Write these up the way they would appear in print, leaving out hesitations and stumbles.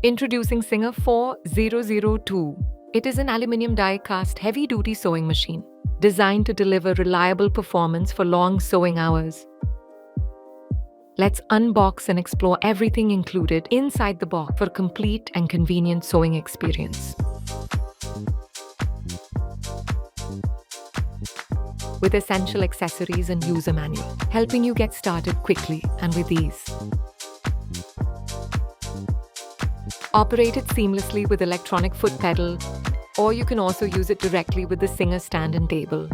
Introducing Singer 4002. It is an aluminium die-cast heavy-duty sewing machine designed to deliver reliable performance for long sewing hours. Let's unbox and explore everything included inside the box for a complete and convenient sewing experience. With essential accessories and user manual, helping you get started quickly and with ease. Operate it seamlessly with electronic foot pedal, or you can also use it directly with the Singer stand and table.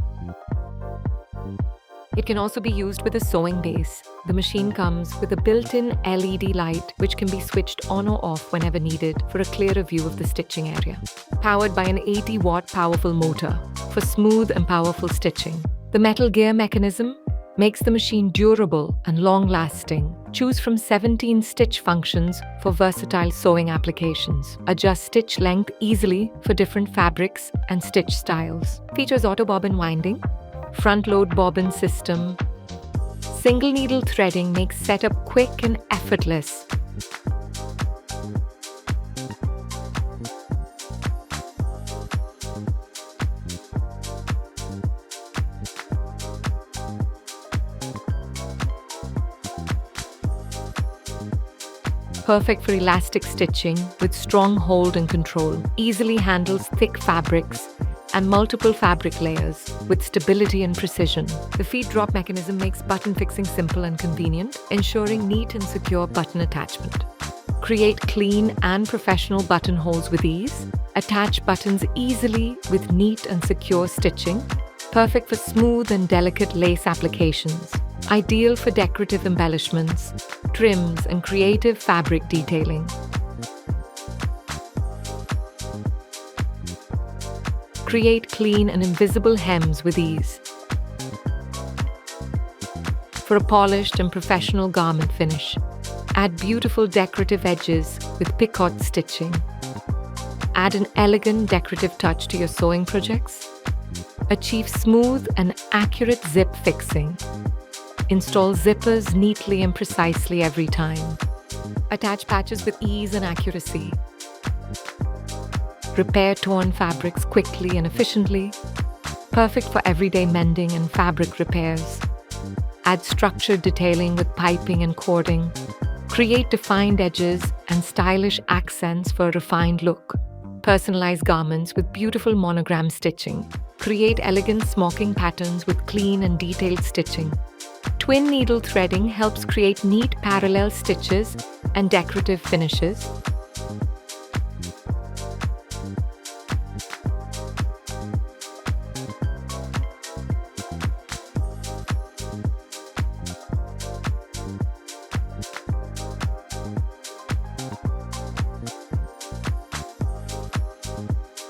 It can also be used with a sewing base. The machine comes with a built-in LED light which can be switched on or off whenever needed for a clearer view of the stitching area. Powered by an 80-watt powerful motor for smooth and powerful stitching. The metal gear mechanism makes the machine durable and long-lasting. Choose from 17 stitch functions for versatile sewing applications. Adjust stitch length easily for different fabrics and stitch styles. Features auto bobbin winding, front-load bobbin system. Single needle threading makes setup quick and effortless. Perfect for elastic stitching with strong hold and control. Easily handles thick fabrics and multiple fabric layers with stability and precision. The feed drop mechanism makes button fixing simple and convenient, ensuring neat and secure button attachment. Create clean and professional buttonholes with ease. Attach buttons easily with neat and secure stitching. Perfect for smooth and delicate lace applications. Ideal for decorative embellishments, trims, and creative fabric detailing. Create clean and invisible hems with ease. For a polished and professional garment finish, add beautiful decorative edges with picot stitching. Add an elegant decorative touch to your sewing projects. Achieve smooth and accurate zip fixing. Install zippers neatly and precisely every time. Attach patches with ease and accuracy. Repair torn fabrics quickly and efficiently. Perfect for everyday mending and fabric repairs. Add structured detailing with piping and cording. Create defined edges and stylish accents for a refined look. Personalize garments with beautiful monogram stitching. Create elegant smocking patterns with clean and detailed stitching. Twin needle threading helps create neat parallel stitches and decorative finishes.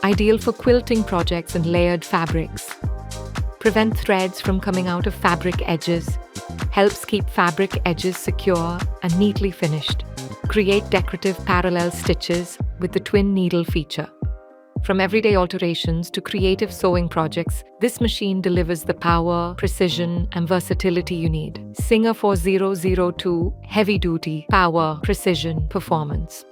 Ideal for quilting projects and layered fabrics. Prevent threads from coming out of fabric edges. Helps keep fabric edges secure and neatly finished. Create decorative parallel stitches with the twin needle feature. From everyday alterations to creative sewing projects, this machine delivers the power, precision, and versatility you need. Singer 4002 Heavy Duty Power Precision Performance.